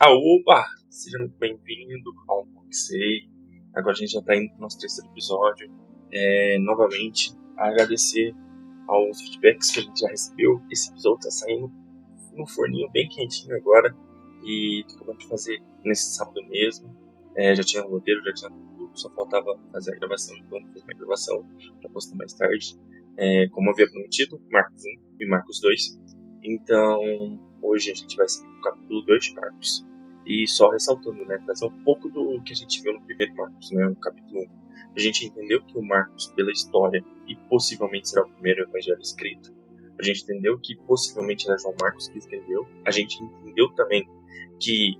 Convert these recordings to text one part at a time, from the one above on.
Opa! Seja muito bem-vindo ao Sei. Agora a gente já está indo para o nosso terceiro episódio. Novamente, agradecer aos feedbacks que a gente já recebeu. Esse episódio está saindo no forninho bem quentinho agora. E tô acabando de fazer nesse sábado mesmo. Já tinha um roteiro, já tinha tudo. Só faltava fazer a gravação. Então, vou fazer a gravação para postar mais tarde. Como eu havia prometido, Marcos 1 e Marcos 2. Então, hoje a gente vai seguir o capítulo 2 de Marcos. E só ressaltando, né, trazer um pouco do que a gente viu no primeiro Marcos, né, no capítulo 1. A gente entendeu que o Marcos, pela história, e possivelmente será o primeiro evangelho escrito, a gente entendeu que possivelmente era João Marcos que escreveu. A gente entendeu também que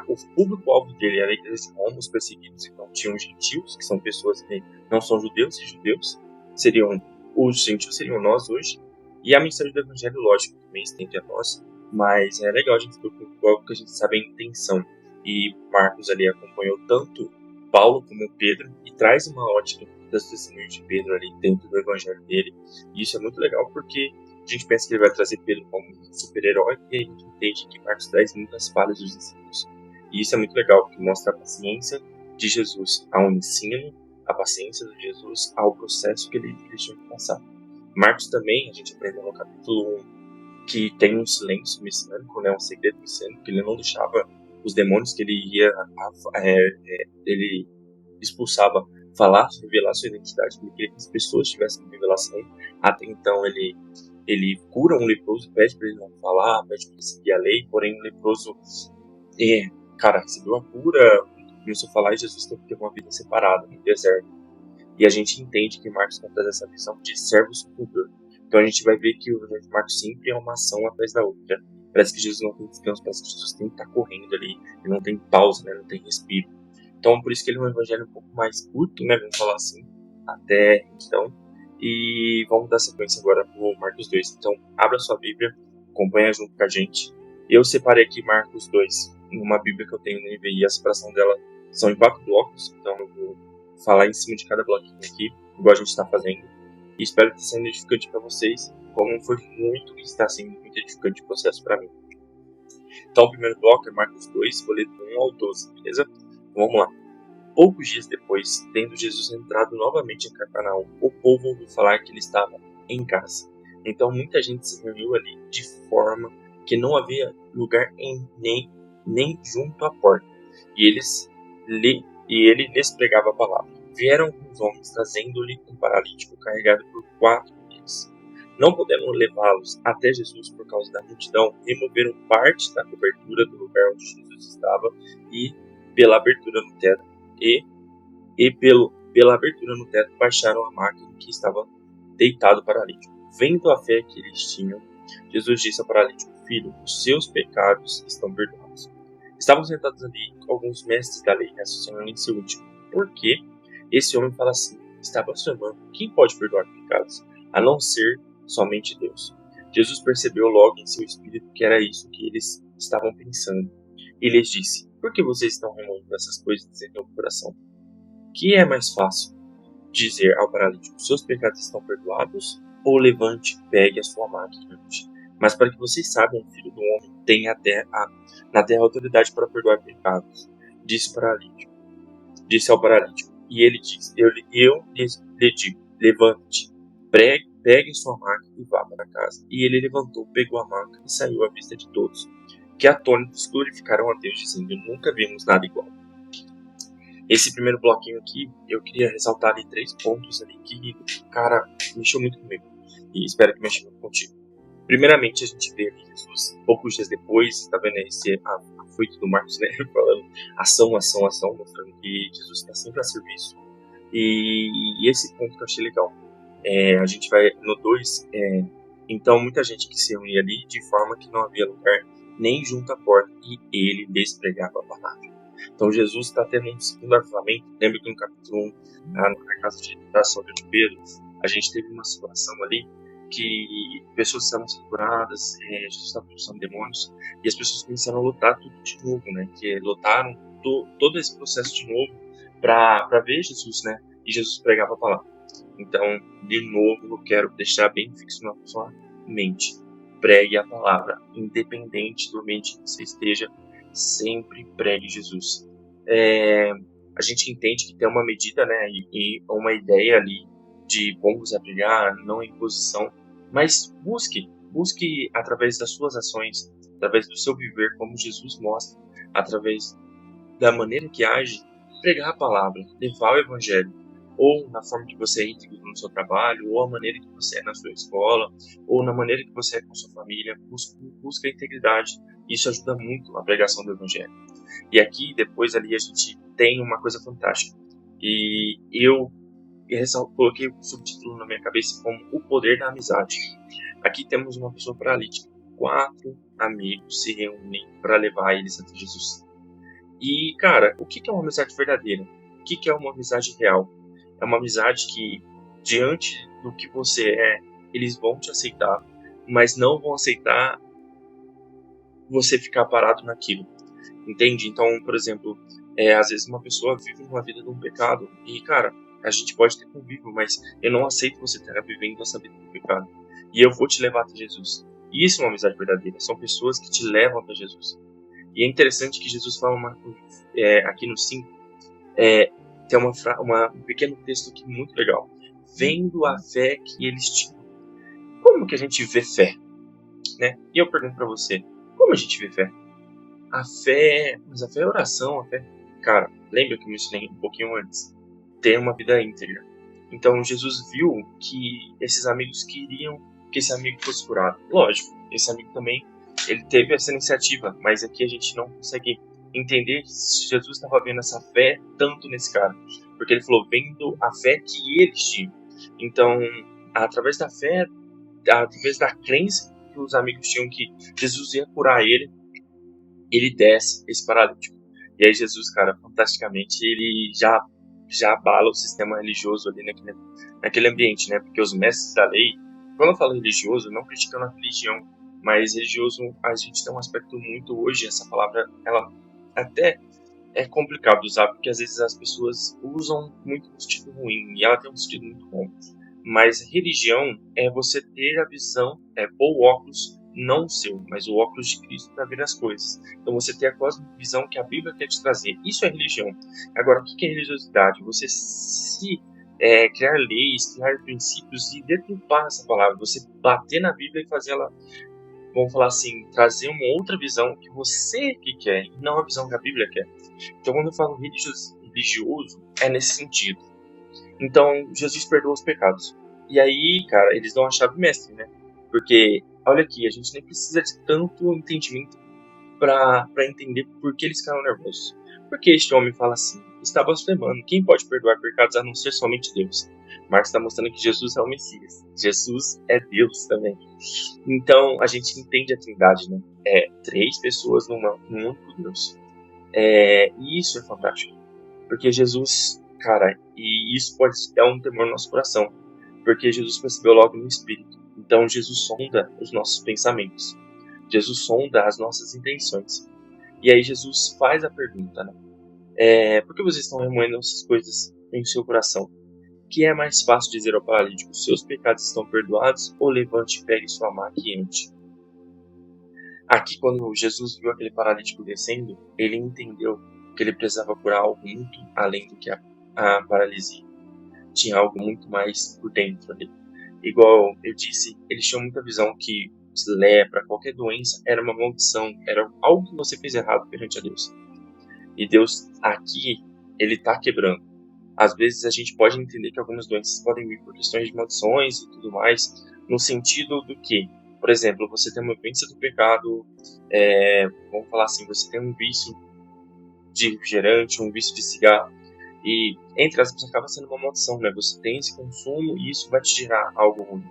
o público-alvo dele era a igreja de Roma, os perseguidos. Então tinham os gentios, que são pessoas que não são judeus, e judeus seriam os gentios, seriam nós hoje. E a mensagem do evangelho, lógico, também estende a nós, mas é legal a gente ver o que a gente sabe a intenção. E Marcos ali acompanhou tanto Paulo como Pedro e traz uma ótica das testemunhas de Pedro ali dentro do evangelho dele. E isso é muito legal porque a gente pensa que ele vai trazer Pedro como um super-herói e a gente entende que Marcos traz muitas falhas dos discípulos. E isso é muito legal, porque mostra a paciência de Jesus ao ensino, a paciência de Jesus ao processo que ele tinha que passar. Marcos também, a gente aprendeu no capítulo 1 que tem um silêncio messiânico, né, um segredo messiânico, que ele não deixava os demônios que ele expulsava falar, revelar sua identidade, ele queria que as pessoas tivessem revelação. Até então ele cura um leproso, pede para ele não falar, pede para ele seguir a lei, porém o leproso recebeu a cura, começou a falar e Jesus teve que ter uma vida separada no deserto. E a gente entende que Marcos vai trazer essa visão de servo sofredor. Então a gente vai ver que o evangelho de Marcos sempre é uma ação atrás da outra. Parece que Jesus não tem descanso, parece que Jesus tem que estar correndo ali, ele não tem pausa, né, não tem respiro. Então por isso que ele é um evangelho um pouco mais curto, né, vamos falar assim, até então. E vamos dar sequência agora para o Marcos 2. Então abra sua Bíblia, acompanha junto com a gente. Eu separei aqui Marcos 2 em uma Bíblia que eu tenho no NVI, a separação dela são em 4 blocos, então eu vou falar em cima de cada bloquinho aqui, igual a gente está fazendo. E espero que tenha sido edificante para vocês, como foi muito e está sendo muito edificante o processo para mim. Então, o primeiro bloco é Marcos 2, vou ler do 1 ao 12, beleza? Então, vamos lá. Poucos dias depois, tendo Jesus entrado novamente em Cafarnaum, o povo ouviu falar que ele estava em casa. Então, muita gente se reuniu ali de forma que não havia lugar nem junto à porta. E ele lhes pregava a palavra. Vieram alguns homens trazendo-lhe um paralítico carregado por 4 deles. Não podendo levá-los até Jesus por causa da multidão, removeram parte da cobertura do lugar onde Jesus estava e pela abertura no teto pela abertura no teto baixaram a maca em que estava deitado o paralítico. Vendo a fé que eles tinham, Jesus disse ao paralítico: Filho, os seus pecados estão perdoados. Estavam sentados ali alguns mestres da lei, raciocinando em seu íntimo. Por que esse homem fala assim? Está blasfemando. Quem pode perdoar pecados, a não ser somente Deus? Jesus percebeu logo em seu espírito que era isso que eles estavam pensando. E lhes disse: Por que vocês estão remoendo essas coisas em seu coração? Que é mais fácil dizer ao paralítico: seus pecados estão perdoados? Ou levante, pegue a sua maca e ande? Mas para que vocês saibam, o Filho do Homem tem na terra autoridade para perdoar pecados. Disse ao paralítico. E ele disse: Eu lhe digo, levante, pegue sua maca e vá para casa. E ele levantou, pegou a maca e saiu à vista de todos, que atônitos glorificaram a Deus, dizendo: Nunca vimos nada igual. Esse primeiro bloquinho aqui, eu queria ressaltar ali 3 pontos ali que, cara, mexeu muito comigo. E espero que mexa muito contigo. Primeiramente, a gente vê ali Jesus, poucos dias depois, tá vendo esse afoito do Marcos, né? Falando ação, mostrando que Jesus está sempre a serviço. E esse ponto que eu achei legal. A gente vai no 2, então muita gente que se reunia ali de forma que não havia lugar nem junto à porta, e ele lhes pregava a palavra. Então Jesus está tendo um segundo avivamento. Lembra que no capítulo 1, na casa de oração de Pedro, a gente teve uma situação ali que pessoas estavam sendo curadas, Jesus estava expulsando demônios, e as pessoas começaram a lutar tudo de novo, né? Que lutaram todo esse processo de novo para ver Jesus, né? E Jesus pregava a palavra. Então, de novo, eu quero deixar bem fixo na sua mente. Pregue a palavra, independente do ambiente que você esteja. sempre pregue Jesus. É, a gente entende que tem uma medida, né, e uma ideia ali de como você vai pregar, não é imposição, mas busque através das suas ações, através do seu viver, como Jesus mostra, através da maneira que age, pregar a palavra, levar o evangelho, ou na forma que você é íntegro no seu trabalho, ou a maneira que você é na sua escola, ou na maneira que você é com sua família, busca a integridade. Isso ajuda muito a pregação do evangelho. E aqui, depois ali, a gente tem uma coisa fantástica. E eu coloquei o subtítulo na minha cabeça como O Poder da Amizade. Aqui temos uma pessoa paralítica. 4 amigos se reúnem para levar eles até Jesus. E, cara, o que é uma amizade verdadeira? O que é uma amizade real? É uma amizade que, diante do que você é, eles vão te aceitar, mas não vão aceitar você ficar parado naquilo. Entende? Então, por exemplo, às vezes uma pessoa vive uma vida de um pecado e, cara, a gente pode ter convívio, mas eu não aceito você estar vivendo essa vida do pecado. E eu vou te levar até Jesus. E isso é uma amizade verdadeira. São pessoas que te levam até Jesus. E é interessante que Jesus fala aqui no 5, tem um pequeno texto aqui muito legal. Vendo a fé que eles tinham. Como que a gente vê fé? Né? E eu pergunto para você, como a gente vê fé? Mas a fé é oração, a fé... Cara, lembra que eu mencionei um pouquinho antes? Ter uma vida íntegra. Então Jesus viu que esses amigos queriam que esse amigo fosse curado. Lógico, esse amigo também, ele teve essa iniciativa, mas aqui a gente não consegue entender se Jesus estava vendo essa fé tanto nesse cara. Porque ele falou, vendo a fé que eles tinham. Então, através da fé, através da crença que os amigos tinham que Jesus ia curar ele desce esse paralítico. E aí Jesus, cara, fantasticamente, ele já abala o sistema religioso ali naquele ambiente, né? Porque os mestres da lei, quando eu falo religioso, não criticando a religião, mas religioso, a gente tem um aspecto muito hoje, essa palavra, ela até é complicado usar, porque às vezes as pessoas usam muito no sentido ruim, e ela tem um sentido muito bom. Mas religião é você ter a visão, ou o óculos, não o seu, mas o óculos de Cristo para ver as coisas. Então você ter a visão que a Bíblia quer te trazer. Isso é religião. Agora, o que é religiosidade? Você criar leis, criar princípios e deturpar essa palavra. Você bater na Bíblia e fazer ela, vamos falar assim, trazer uma outra visão que você que quer, e não a visão que a Bíblia quer. Então quando eu falo religioso é nesse sentido. Então, Jesus perdoa os pecados. E aí, cara, eles dão a chave mestre, né? Porque, olha aqui, a gente nem precisa de tanto entendimento para entender por que eles ficaram nervosos. Porque este homem fala assim, está blasfemando, quem pode perdoar pecados a não ser somente Deus? Marcos está mostrando que Jesus é o Messias. Jesus é Deus também. Então, a gente entende a Trindade, né? 3 pessoas num único Deus. E isso é fantástico. Porque Jesus, cara, e isso pode dar um temor no nosso coração, porque Jesus percebeu logo no Espírito. Então Jesus sonda os nossos pensamentos, Jesus sonda as nossas intenções. E aí Jesus faz a pergunta, né? Por que vocês estão remoendo essas coisas em seu coração? Que é mais fácil dizer ao paralítico, seus pecados estão perdoados, ou levante e pegue sua maca e ande? Aqui, quando Jesus viu aquele paralítico descendo, ele entendeu que ele precisava curar algo muito além do que a paralisia. Tinha algo muito mais por dentro ali. Igual eu disse, eles tinham muita visão que lepra, qualquer doença, era uma maldição, era algo que você fez errado perante a Deus. E Deus, aqui, ele está quebrando. Às vezes a gente pode entender que algumas doenças podem vir por questões de maldições e tudo mais, no sentido do que, por exemplo, você tem uma doença do pecado, vamos falar assim, você tem um vício de refrigerante, um vício de cigarro, e entre aspas acaba sendo uma maldição, né? Você tem esse consumo e isso vai te gerar algo ruim.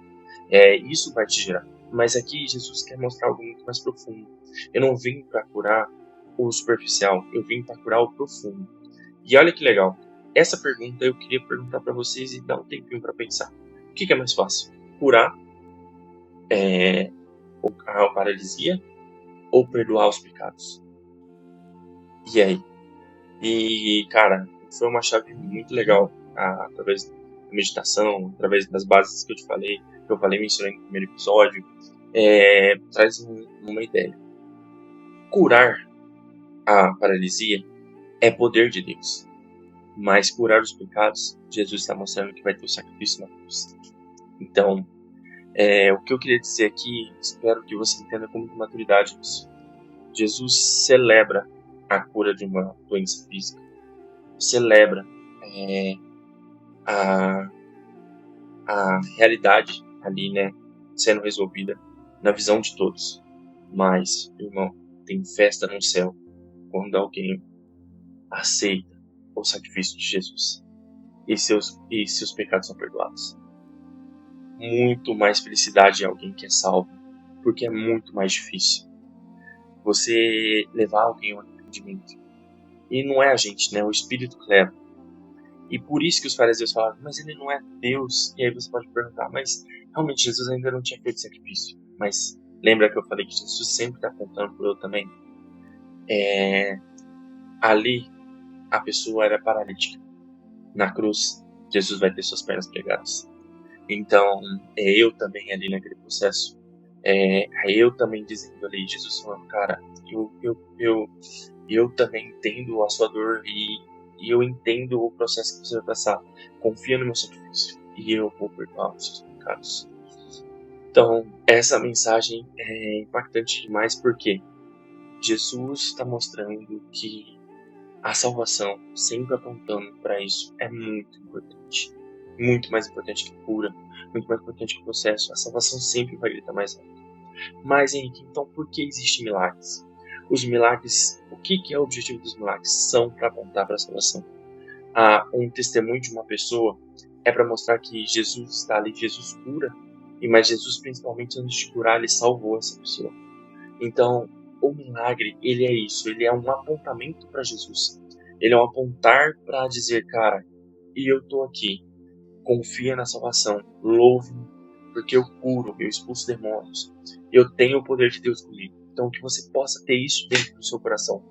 Isso vai te gerar. Mas aqui Jesus quer mostrar algo muito mais profundo. Eu não vim para curar o superficial, eu vim para curar o profundo. E olha que legal. Essa pergunta eu queria perguntar para vocês e dar um tempinho para pensar. O que é mais fácil? Curar a paralisia ou perdoar os pecados? E aí? E, cara, foi uma chave muito legal, através da meditação, através das bases que eu mencionei no primeiro episódio, traz uma ideia. Curar a paralisia é poder de Deus. Mas curar os pecados, Jesus está mostrando que vai ter o sacrifício na cruz. Então, o que eu queria dizer aqui, espero que você entenda com muita maturidade isso. Jesus celebra a cura de uma doença física. Celebra a realidade ali, né, sendo resolvida na visão de todos. Mas, irmão, tem festa no céu quando alguém aceita o sacrifício de Jesus e seus pecados são perdoados. Muito mais felicidade em alguém que é salvo, porque é muito mais difícil você levar alguém ao arrependimento. E não é a gente, né? O Espírito que leva. E por isso que os fariseus falavam, mas ele não é Deus. E aí você pode perguntar, mas realmente Jesus ainda não tinha feito sacrifício. Mas lembra que eu falei que Jesus sempre está apontando por eu também? Ali, a pessoa era paralítica. Na cruz, Jesus vai ter suas pernas pregadas. Então, eu também ali naquele processo. Eu também dizendo ali, Jesus falando, cara, eu também entendo a sua dor e eu entendo o processo que você vai passar. Confia no meu sacrifício e eu vou perdoar os seus pecados. Então, essa mensagem é impactante demais porque Jesus está mostrando que a salvação, sempre apontando para isso, é muito importante. Muito mais importante que cura, muito mais importante que o processo. A salvação sempre vai gritar mais alto. Mas, Henrique, então por que existem milagres? Os milagres, o que é o objetivo dos milagres? São para apontar para a salvação. Um testemunho de uma pessoa é para mostrar que Jesus está ali, Jesus cura, mas Jesus, principalmente antes de curar, ele salvou essa pessoa. Então, o milagre, ele é isso, ele é um apontamento para Jesus. Ele é um apontar para dizer, cara, e eu tô aqui, confia na salvação, louve-me, porque eu curo, eu expulso demônios, eu tenho o poder de Deus comigo. Então, que você possa ter isso dentro do seu coração.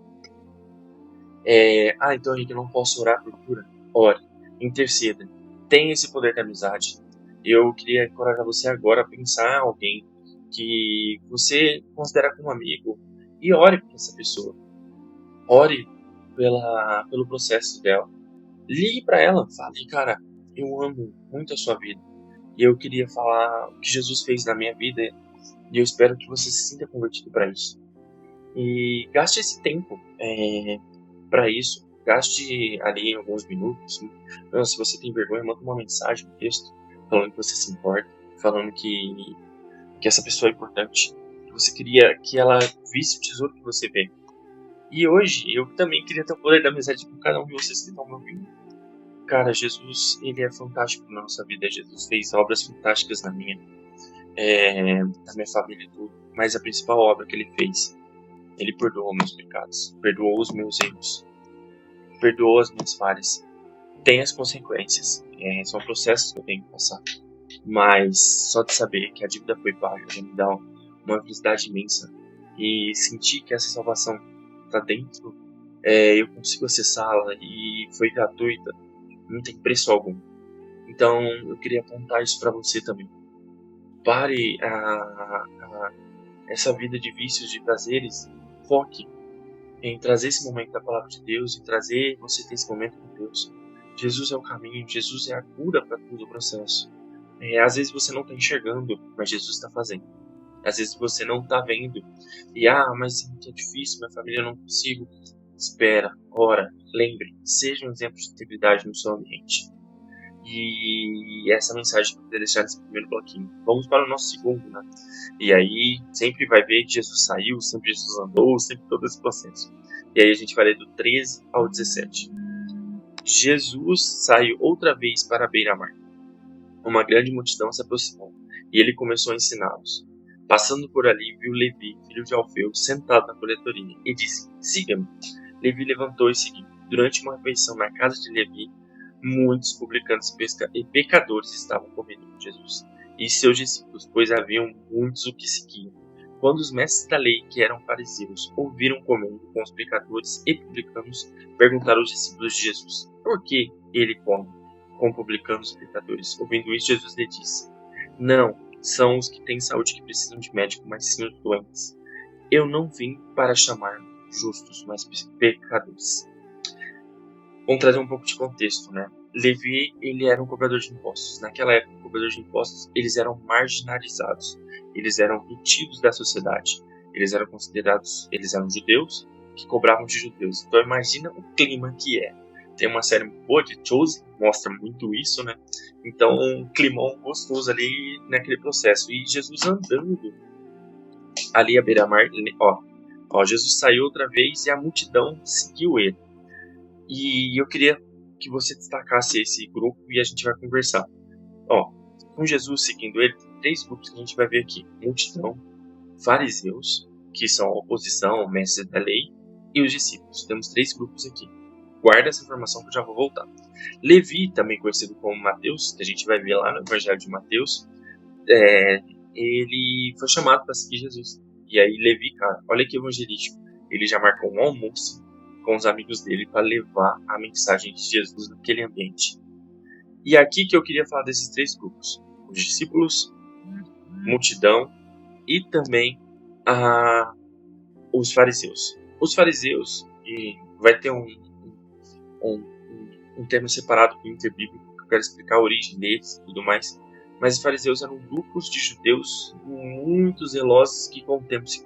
Então, Henrique, eu não posso orar por cura? Ore, interceda, tenha esse poder da amizade. Eu queria encorajar você agora a pensar em alguém que você considera como amigo e ore por essa pessoa. Ore pelo processo dela. Ligue para ela, fale, cara, eu amo muito a sua vida e eu queria falar o que Jesus fez na minha vida e eu espero que você se sinta convertido para isso. E gaste esse tempo para isso. Gaste ali alguns minutos. Se você tem vergonha, manda uma mensagem, um texto, falando que você se importa, falando que essa pessoa é importante, que você queria que ela visse o tesouro que você vê. E hoje, eu também queria ter o poder da amizade com cada um de vocês que estão me ouvindo. Cara, Jesus, ele é fantástico na nossa vida. Jesus fez obras fantásticas na minha família e tudo. Mas a principal obra que ele fez, ele perdoou meus pecados, perdoou os meus erros, perdoou as minhas falhas. Tem as consequências, são processos que eu tenho que passar. Mas só de saber que a dívida foi paga já me dá uma felicidade imensa. E sentir que essa salvação está dentro, eu consigo acessá-la e foi gratuita, não tem preço algum. Então eu queria apontar isso para você também. Pare essa vida de vícios, de prazeres, foque em trazer esse momento da palavra de Deus, em trazer você ter esse momento com Deus. Jesus é o caminho, Jesus é a cura para todo o processo. Às vezes você não está enxergando, mas Jesus está fazendo. Às vezes você não está vendo e mas é difícil, minha família, eu não consigo. Espera, ora, lembre, seja um exemplo de integridade no seu ambiente. E essa mensagem que eu queria deixar nesse primeiro bloquinho. Vamos para o nosso segundo, né? E aí sempre vai ver que Jesus saiu, sempre Jesus andou, sempre todo esse processo. E aí a gente vai ler do 13 ao 17. Jesus saiu outra vez para a beira-mar. Uma grande multidão se aproximou e ele começou a ensiná-los. Passando por ali, viu Levi, filho de Alfeu, sentado na coletoria e disse: siga-me. Levi levantou e seguiu. Durante uma refeição na casa de Levi, muitos publicanos e pecadores estavam comendo com Jesus e seus discípulos, pois haviam muitos o que seguiam. Quando os mestres da lei, que eram fariseus, ouviram comendo com os pecadores e publicanos, perguntaram aos discípulos de Jesus: por que ele come com publicanos e pecadores? Ouvindo isso, Jesus lhe disse: não são os que têm saúde que precisam de médico, mas sim os doentes. Eu não vim para chamar justos, mas pecadores. Vamos trazer um pouco de contexto, né? Levi, ele era um cobrador de impostos. Naquela época, o cobrador de impostos, eles eram marginalizados. Eles eram retidos da sociedade. Eles eram judeus que cobravam de judeus. Então imagina o clima que é. Tem uma série boa de Chosen, mostra muito isso, né? Então um climão gostoso ali naquele processo. E Jesus andando ali à beira-mar, Jesus saiu outra vez e a multidão seguiu ele. E eu queria que você destacasse esse grupo e a gente vai conversar. Com Jesus seguindo ele, tem 3 grupos que a gente vai ver aqui. Multidão, fariseus, que são a oposição, mestres da lei, e os discípulos. Temos 3 grupos aqui. Guarda essa informação que eu já vou voltar. Levi, também conhecido como Mateus, que a gente vai ver lá no Evangelho de Mateus, ele foi chamado para seguir Jesus. E aí Levi, cara, olha que evangelístico. Ele já marcou um almoço com os amigos dele para levar a mensagem de Jesus naquele ambiente. E aqui que eu queria falar desses 3 grupos. Os discípulos, multidão e também os fariseus. Os fariseus, e vai ter um termo separado do interbíblico, que eu quero explicar a origem deles e tudo mais. Mas os fariseus eram grupos de judeus muito zelosos que com o tempo se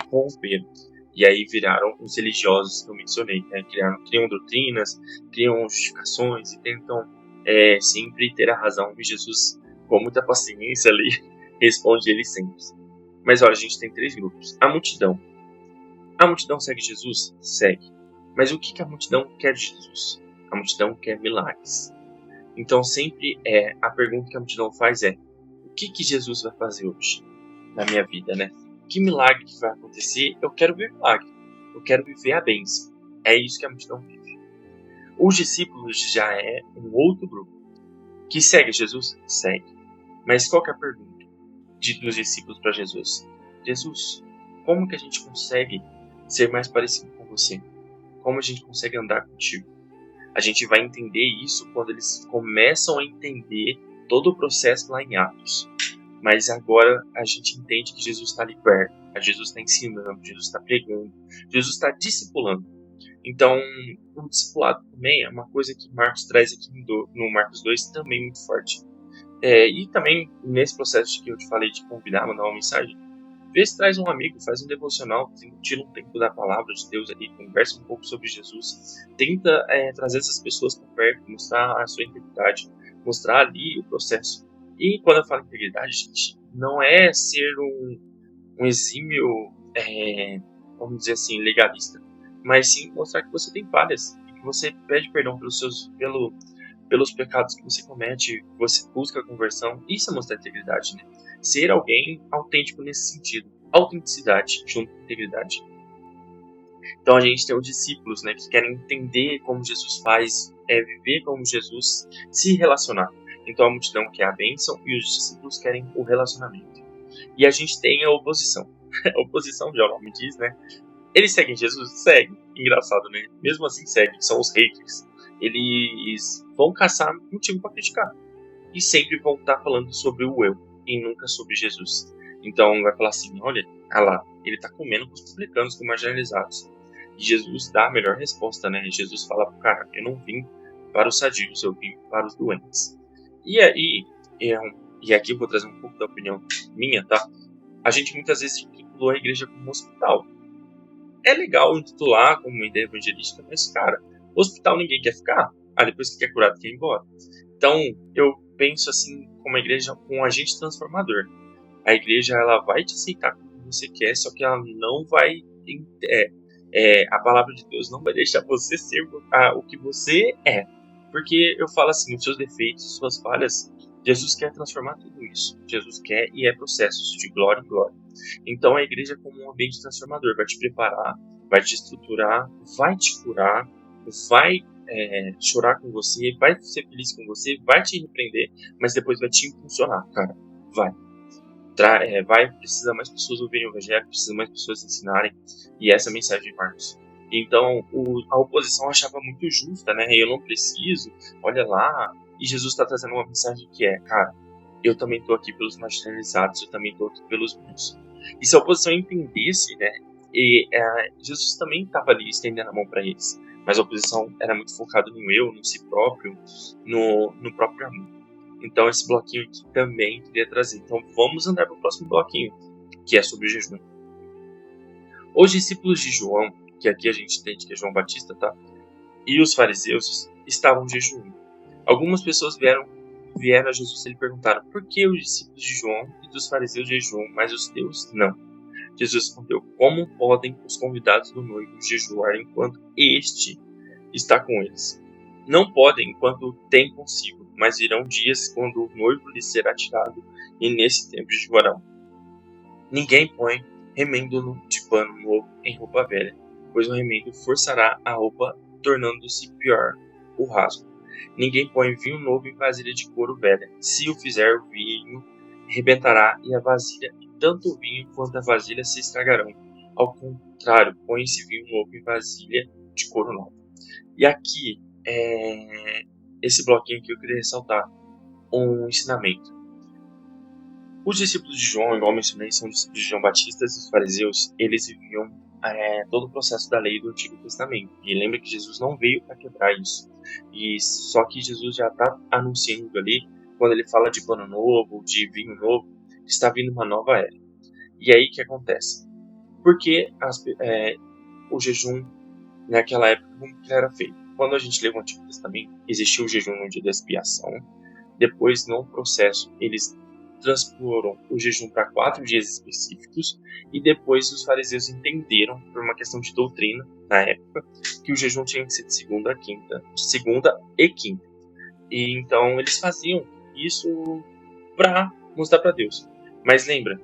corromperam. E aí viraram os religiosos que eu mencionei, né? Criam doutrinas, criam justificações e tentam sempre ter a razão. E Jesus, com muita paciência ali, responde eles sempre. Mas olha, a gente tem 3 grupos. A multidão. A multidão segue Jesus? Segue. Mas o que a multidão quer de Jesus? A multidão quer milagres. Então sempre a pergunta que a multidão faz é: o que Jesus vai fazer hoje na minha vida, né? Que milagre que vai acontecer? Eu quero ver milagre. Eu quero viver a bênção. É isso que a multidão vive. Os discípulos já é um outro grupo. Que segue Jesus? Segue. Mas qual que é a pergunta dos discípulos para Jesus? Jesus, como que a gente consegue ser mais parecido com você? Como a gente consegue andar contigo? A gente vai entender isso quando eles começam a entender todo o processo lá em Atos. Mas agora a gente entende que Jesus está ali perto, Jesus está ensinando, Jesus está pregando, Jesus está discipulando. Então, o discipulado também é uma coisa que Marcos traz aqui no Marcos 2 também muito forte. E também nesse processo que eu te falei de convidar, mandar uma mensagem, vê se traz um amigo, faz um devocional, tira um tempo da palavra de Deus ali, conversa um pouco sobre Jesus, tenta trazer essas pessoas para perto, mostrar a sua integridade, mostrar ali o processo. E quando eu falo integridade, gente, não é ser um exímio, vamos dizer assim, legalista, mas sim mostrar que você tem falhas, e que você pede perdão pelos pecados que você comete, que você busca a conversão. Isso é mostrar integridade, né? Ser alguém autêntico nesse sentido. Autenticidade junto com integridade. Então a gente tem os discípulos, né, que querem entender como Jesus faz, viver como Jesus, se relacionar. Então a multidão quer a bênção e os discípulos querem o relacionamento. E a gente tem a oposição. A oposição, já o nome diz, né? Eles seguem Jesus? Seguem. Engraçado, né? Mesmo assim seguem, são os haters. Eles vão caçar motivo para criticar. E sempre vão estar falando sobre o eu e nunca sobre Jesus. Então vai falar assim, olha lá, ele está comendo com os publicanos, com os marginalizados. E Jesus dá a melhor resposta, né? Jesus fala pro cara, eu não vim para os sadios, eu vim para os doentes. E aqui eu vou trazer um pouco da opinião minha, tá? A gente muitas vezes intitulou a igreja como um hospital. É legal intitular como uma ideia evangelística, mas, cara, hospital ninguém quer ficar. Depois que quer curado, quer ir embora. Então, eu penso assim, como a igreja, um agente transformador. A igreja, ela vai te aceitar como você quer, só que ela não vai... a palavra de Deus não vai deixar você ser o que você é. Porque eu falo assim, os seus defeitos, suas falhas, Jesus quer transformar tudo isso. Jesus quer e é processo de glória em glória. Então a igreja é como um ambiente transformador, vai te preparar, vai te estruturar, vai te curar, vai chorar com você, vai ser feliz com você, vai te repreender, mas depois vai te impulsionar, cara. Precisa mais pessoas ouvirem o evangelho, precisa mais pessoas ensinarem, e essa é a mensagem de Marcos. Então a oposição achava muito justa, né? Eu não preciso, olha lá, e Jesus está trazendo uma mensagem que cara, eu também estou aqui pelos marginalizados, eu também estou aqui pelos meus. E se a oposição entendesse, né, E Jesus também estava ali estendendo a mão para eles, mas a oposição era muito focada no eu, no si próprio, no próprio amor. Então esse bloquinho aqui também queria trazer. Então vamos andar para o próximo bloquinho, que é sobre o jejum. Os discípulos de João, que aqui a gente entende que é João Batista, tá? E os fariseus estavam jejuando. Algumas pessoas vieram a Jesus e lhe perguntaram: por que os discípulos de João e dos fariseus jejuam, mas os teus não? Jesus respondeu: como podem os convidados do noivo jejuar enquanto este está com eles? Não podem enquanto tem consigo, mas virão dias quando o noivo lhes será tirado, e nesse tempo jejuarão. Ninguém põe remendo de pano novo em roupa velha, pois o remendo forçará a roupa, tornando-se pior o rasgo. Ninguém põe vinho novo em vasilha de couro velha. Se o fizer, o vinho rebentará e a vasilha, e tanto o vinho quanto a vasilha se estragarão. Ao contrário, põe-se vinho novo em vasilha de couro nova. E aqui, esse bloquinho que eu queria ressaltar, um ensinamento. Os discípulos de João, igual eu mencionei, são discípulos de João Batista, e os fariseus, eles viviam todo o processo da lei do Antigo Testamento. E lembra que Jesus não veio para quebrar isso. E só que Jesus já está anunciando ali, quando ele fala de pano novo, de vinho novo, que está vindo uma nova era. E aí o que acontece? Porque o jejum naquela época, como que era feito? Quando a gente lê o Antigo Testamento, existia o jejum no dia da expiação. Depois, no processo, eles transporam o jejum para 4 dias específicos, e depois os fariseus entenderam, por uma questão de doutrina na época, que o jejum tinha que ser de segunda e quinta. E então eles faziam isso para mostrar para Deus. Mas lembra,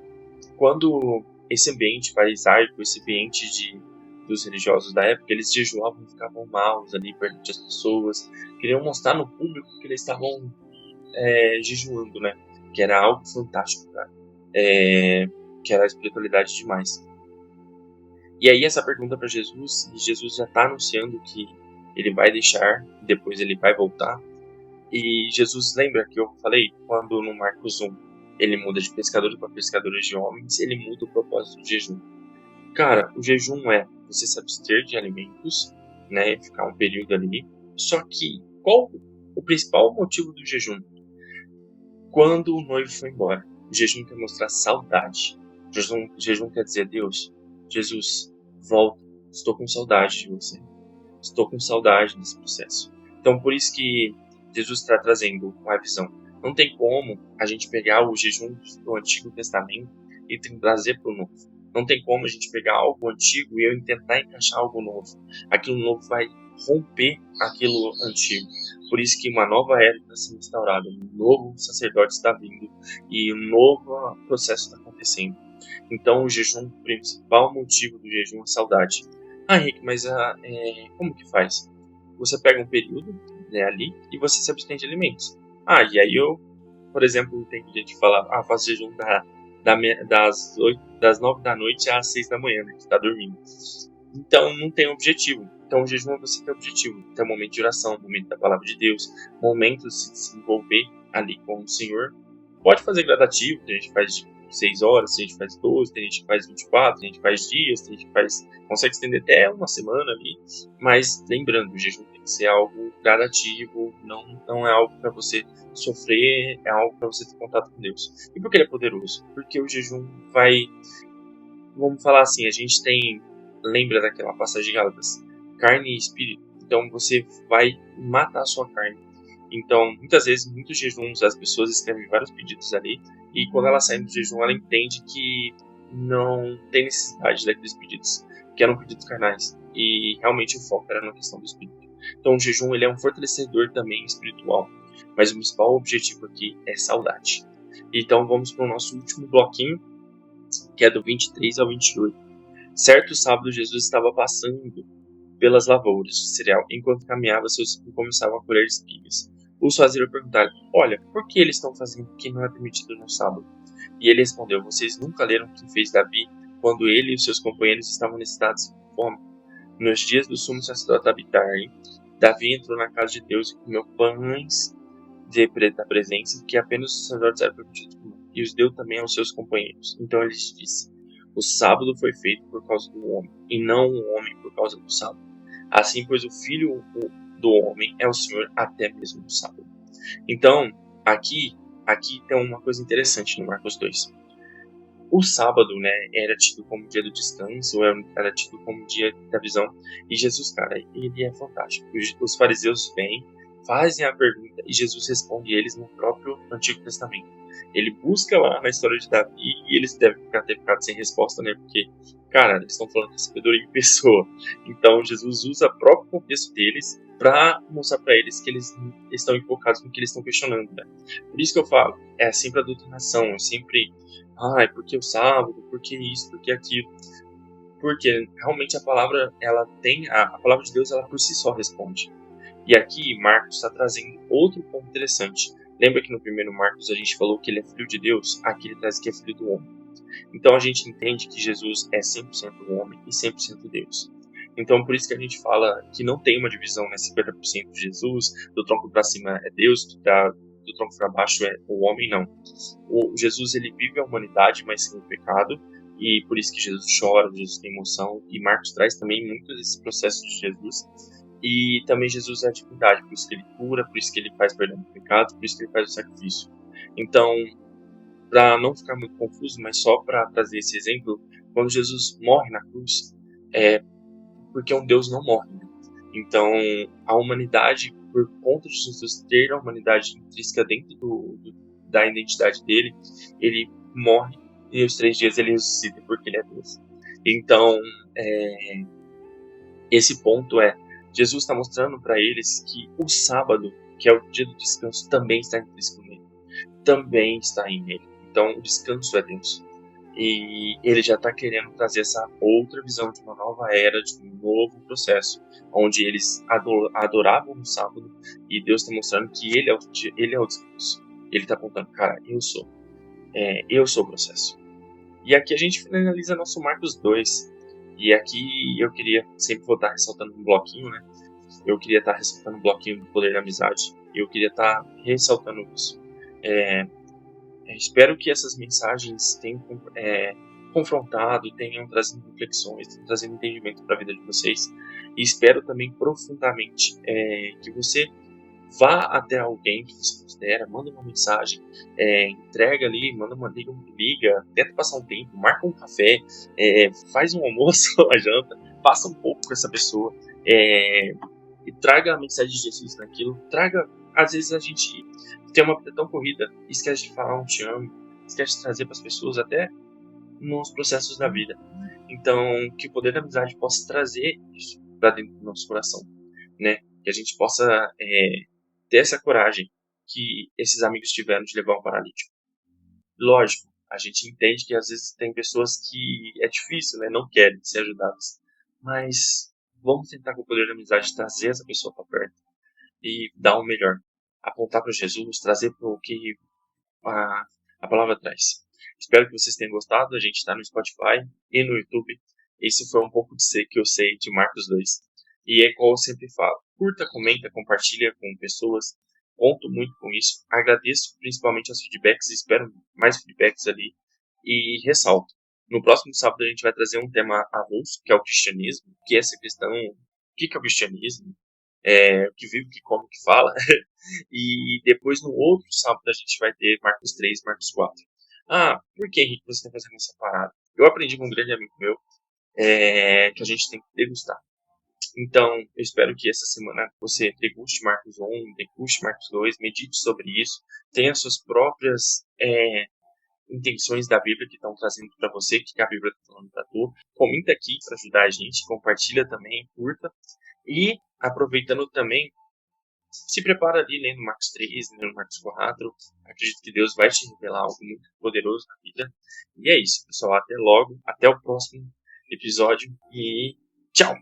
quando esse ambiente farisaico, esse ambiente dos religiosos da época, eles jejuavam, ficavam maus ali perante as pessoas, queriam mostrar no público que eles estavam jejuando, né? Que era algo fantástico, cara. Que era a espiritualidade demais. E aí essa pergunta para Jesus, e Jesus já está anunciando que ele vai deixar, depois ele vai voltar. E Jesus, lembra que eu falei, quando no Marcos 1 ele muda de pescadores para pescadores de homens, ele muda o propósito do jejum. Cara, o jejum é você se abster de alimentos, né, ficar um período ali. Só que qual o principal motivo do jejum? Quando o noivo foi embora, o jejum quer mostrar saudade. O jejum quer dizer: Deus, Jesus, volta. Estou com saudade de você. Estou com saudade desse processo. Então, por isso que Jesus está trazendo uma visão. Não tem como a gente pegar o jejum do Antigo Testamento e trazer para o Novo. Não tem como a gente pegar algo antigo e eu tentar encaixar algo novo. Aquilo novo vai romper aquilo antigo. Por isso que uma nova era está sendo instaurada, um novo sacerdote está vindo e um novo processo está acontecendo. Então o jejum, o principal motivo do jejum é a saudade. Ah, Henrique, mas como que faz? Você pega um período, né, ali e você se abstém de alimentos. Ah, e aí eu, por exemplo, tem gente que fala, faço jejum das 9 da noite às 6 da manhã, né, que está dormindo. Então não tem objetivo. Então o jejum é você ter objetivo. Tem um momento de oração, momento da palavra de Deus, momento de se desenvolver ali com o Senhor. Pode fazer gradativo, tem gente que faz de 6 horas, tem gente que faz 12, tem gente que faz 24, tem gente que faz dias, tem gente que consegue estender até uma semana ali. Mas lembrando, o jejum tem que ser algo gradativo, não é algo para você sofrer, é algo para você ter contato com Deus. E por que ele é poderoso? Porque o jejum vai, vamos falar assim, a gente tem, lembra daquela passagem de Gálatas, carne e espírito. Então você vai matar a sua carne. Então, muitas vezes, muitos jejuns, as pessoas escrevem vários pedidos ali, e quando ela sai do jejum, ela entende que não tem necessidade daqueles pedidos, que eram pedidos carnais, e realmente o foco era na questão do espírito. Então, o jejum ele é um fortalecedor também espiritual, mas o principal objetivo aqui é saudade. Então, vamos para o nosso último bloquinho, que é do 23 ao 28. Certo sábado, Jesus estava passando pelas lavouras de cereal, enquanto caminhava, seus discípulos começavam a colher espigas. Os fazeram perguntar: olha, por que eles estão fazendo o que não é permitido no sábado? E ele respondeu: vocês nunca leram o que fez Davi quando ele e os seus companheiros estavam necessitados de fome? Nos dias do sumo sacerdote Abiatar, Davi entrou na casa de Deus e comeu pães da presença que apenas os sacerdotes eram permitidos comer, e os deu também aos seus companheiros. Então ele disse: O sábado foi feito por causa do homem, e não o homem por causa do sábado. Assim, pois o Filho do homem é o Senhor até mesmo do sábado. Então, aqui tem uma coisa interessante no Marcos 2. O sábado, né, era tido como dia do descanso, era tido como dia da visão. E Jesus, cara, ele é fantástico. Os fariseus vêm, fazem a pergunta e Jesus responde eles no próprio Antigo Testamento. Ele busca lá na história de Davi e eles devem ter ficado sem resposta, né? Porque, cara, eles estão falando de sabedoria em pessoa. Então, Jesus usa o próprio contexto deles para mostrar para eles que eles estão enfocados no que eles estão questionando, né? Por isso que eu falo, é sempre a doutrinação, é sempre porque o sábado, porque isso, porque aquilo. Porque realmente a palavra, ela tem, a palavra de Deus, ela por si só responde. E aqui Marcos está trazendo outro ponto interessante. Lembra que no primeiro Marcos a gente falou que ele é filho de Deus? Aqui ele traz que é filho do homem. Então a gente entende que Jesus é 100% homem e 100% Deus. Então por isso que a gente fala que não tem uma divisão, né? 50% de Jesus, do tronco para cima é Deus, do tronco para baixo é o homem, não. O Jesus, ele vive a humanidade, mas sem o pecado, e por isso que Jesus chora, Jesus tem emoção, e Marcos traz também muito desse processo de Jesus. E também Jesus é a divindade, por isso que ele cura, por isso que ele faz perdão do pecado, por isso que ele faz o sacrifício. Então, para não ficar muito confuso, mas só para trazer esse exemplo, quando Jesus morre na cruz, é porque um Deus não morre, né? Então, a humanidade, por conta de Jesus ter a humanidade intrínseca dentro da identidade dele, ele morre e aos 3 dias ele ressuscita porque ele é Deus. Então, esse ponto Jesus está mostrando para eles que o sábado, que é o dia do descanso, também está intrínseco nele. Também está em ele. Então, o descanso é Deus. E ele já está querendo trazer essa outra visão de uma nova era, de um novo processo, onde eles adoravam no sábado e Deus está mostrando que ele é o descanso. Ele está apontando, cara, eu sou o processo. E aqui a gente finaliza nosso Marcos 2. E aqui eu queria sempre vou estar ressaltando um bloquinho, né? Eu queria estar ressaltando um bloquinho do poder da amizade. Eu queria estar ressaltando isso. Espero que essas mensagens tenham confrontado, tenham trazido reflexões, tenham trazido entendimento para a vida de vocês. E espero também profundamente que você vá até alguém que você considera, manda uma mensagem, entrega ali, manda uma liga, tenta passar um tempo, marca um café, faz um almoço, uma janta, passa um pouco com essa pessoa e traga a mensagem de Jesus naquilo. Às vezes a gente tem uma vida tão corrida, esquece de falar um te amo, esquece de trazer para as pessoas até nos processos da vida. Então, que o poder da amizade possa trazer isso para dentro do nosso coração, né? Que a gente possa ter essa coragem que esses amigos tiveram de levar um paralítico. Lógico, a gente entende que às vezes tem pessoas que é difícil, né? Não querem ser ajudadas. Mas vamos tentar com o poder da amizade trazer essa pessoa para perto e dar o melhor. Apontar para Jesus, trazer para o que a palavra traz. Espero que vocês tenham gostado. A gente está no Spotify e no YouTube. Esse foi um pouco de ser que eu sei de Marcos 2. E é como eu sempre falo. Curta, comenta, compartilha com pessoas. Conto muito com isso. Agradeço principalmente aos feedbacks. Espero mais feedbacks ali. E ressalto. No próximo sábado a gente vai trazer um tema avulso, que é o cristianismo. O que é ser cristão? O que é o cristianismo? O que vive, o que come, o que fala. E depois no outro sábado a gente vai ter Marcos 3, Marcos 4. Por que, Henrique, você está fazendo essa parada? Eu aprendi com um grande amigo meu que a gente tem que degustar. Então, eu espero que essa semana você deguste Marcos 1, deguste Marcos 2, medite sobre isso, tenha suas próprias intenções da Bíblia que estão trazendo para você, que a Bíblia está falando para tu. Comenta aqui para ajudar a gente, compartilha também, curta. E, aproveitando também, se prepara ali lendo Marcos 3, lendo Marcos 4. Acredito que Deus vai te revelar algo muito poderoso na vida. E é isso, pessoal. Até logo. Até o próximo episódio. E tchau!